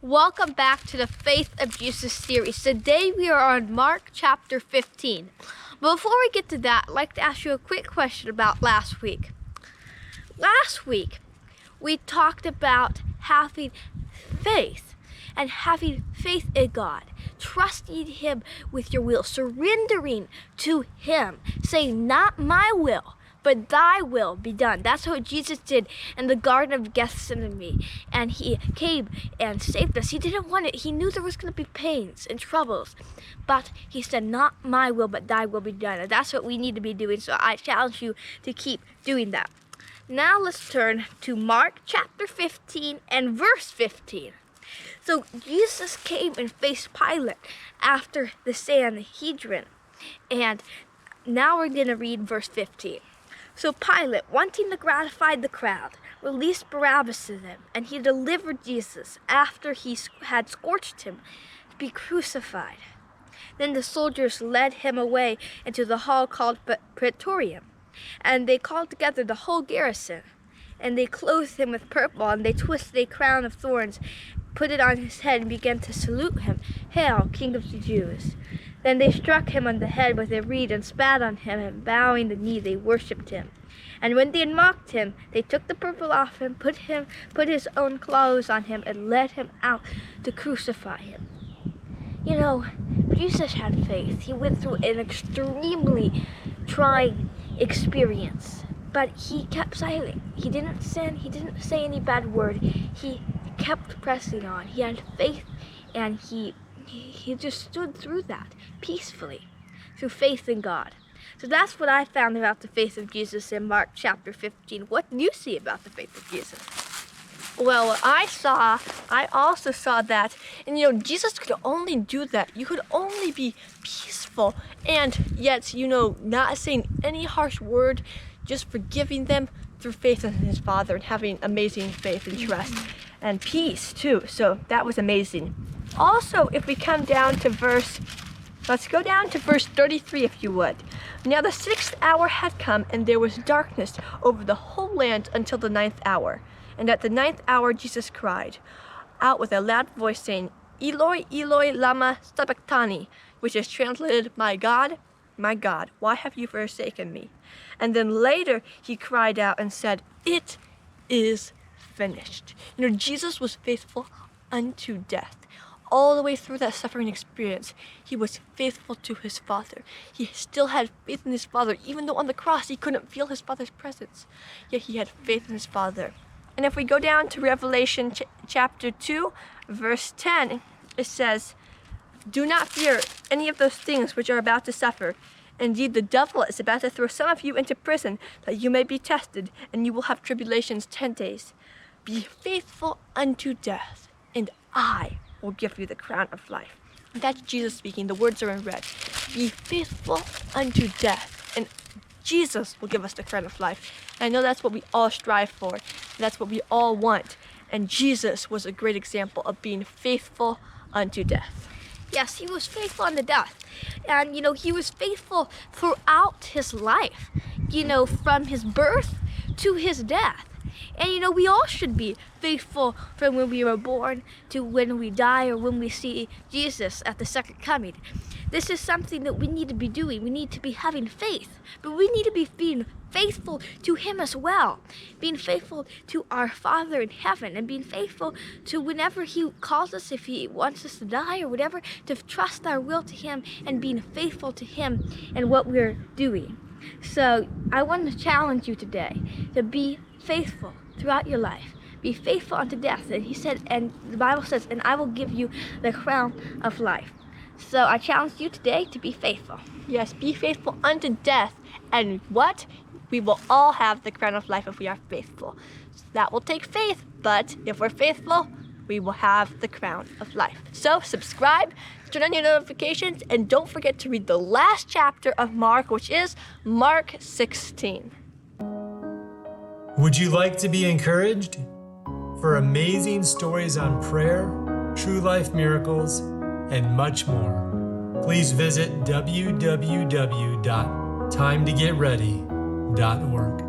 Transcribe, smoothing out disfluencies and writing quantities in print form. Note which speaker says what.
Speaker 1: Welcome back to the Faith of Jesus series. Today we are on Mark chapter 15. But before we get to that, I'd like to ask you a quick question about last week. Last week, we talked about having faith and having faith in God, trusting Him with your will, surrendering to Him, saying, "Not my will, but thy will be done." That's what Jesus did in the Garden of Gethsemane. And He came and saved us. He didn't want it. He knew there was going to be pains and troubles. But He said, "Not my will, but thy will be done." And that's what we need to be doing. So I challenge you to keep doing that. Now let's turn to Mark chapter 15 and verse 15. So Jesus came and faced Pilate after the Sanhedrin. And now we're going to read verse 15. So Pilate, wanting to gratify the crowd, released Barabbas to them, and he delivered Jesus after he had scourged him to be crucified. Then the soldiers led him away into the hall called Praetorium, and they called together the whole garrison. And they clothed him with purple, and they twisted a crown of thorns, put it on his head, and began to salute him, "Hail, King of the Jews!" Then they struck him on the head with a reed and spat on him, and bowing the knee they worshipped him. And when they had mocked him, they took the purple off him, put his own clothes on him, and led him out to crucify him. You know, Jesus had faith. He went through an extremely trying experience, but he kept silent. He didn't sin. He didn't say any bad word. He kept pressing on. He had faith, and he just stood through that peacefully, through faith in God. So that's what I found about the faith of Jesus in Mark chapter 15. What do you see about the faith of Jesus? Well, what I also saw that, and Jesus could only do that. You could only be peaceful and yet, not saying any harsh word, just forgiving them through faith in His Father and having amazing faith and trust and peace too. So that was amazing. Also, if we come down to let's go down to verse 33 if you would. Now the 6th hour had come, and there was darkness over the whole land until the 9th hour. And at the 9th hour Jesus cried out with a loud voice, saying, "Eloi, Eloi, lama sabachthani," which is translated, my God, why have you forsaken me?" And then later he cried out and said, "It is finished." Jesus was faithful unto death. All the way through that suffering experience, He was faithful to His Father. He still had faith in His Father, even though on the cross He couldn't feel His Father's presence. Yet He had faith in His Father. And if we go down to Revelation chapter 2, verse 10, it says, "Do not fear any of those things which are about to suffer. Indeed, the devil is about to throw some of you into prison, that you may be tested, and you will have tribulations 10 days. Be faithful unto death, and I will give you the crown of life." And that's Jesus speaking. The words are in red. Be faithful unto death, and Jesus will give us the crown of life. And I know that's what we all strive for. That's what we all want. And Jesus was a great example of being faithful unto death. Yes, He was faithful unto death. And, He was faithful throughout His life, from His birth to His death. And, we all should be faithful from when we were born to when we die or when we see Jesus at the second coming. This is something that we need to be doing. We need to be having faith, but we need to be being faithful to Him as well. Being faithful to our Father in heaven, and being faithful to whenever He calls us, if He wants us to die or whatever, to trust our will to Him and being faithful to Him and what we're doing. So I want to challenge you today to be faithful throughout your life. Be faithful unto death. And He said, and the Bible says, "And I will give you the crown of life." So I challenge you today to be faithful. Yes, be faithful unto death. And what? We will all have the crown of life if we are faithful. So that will take faith, but if we're faithful, we will have the crown of life. So subscribe, turn on your notifications, and don't forget to read the last chapter of Mark, which is Mark 16.
Speaker 2: Would you like to be encouraged? For amazing stories on prayer, true life miracles, and much more, please visit www.timetogetready.org.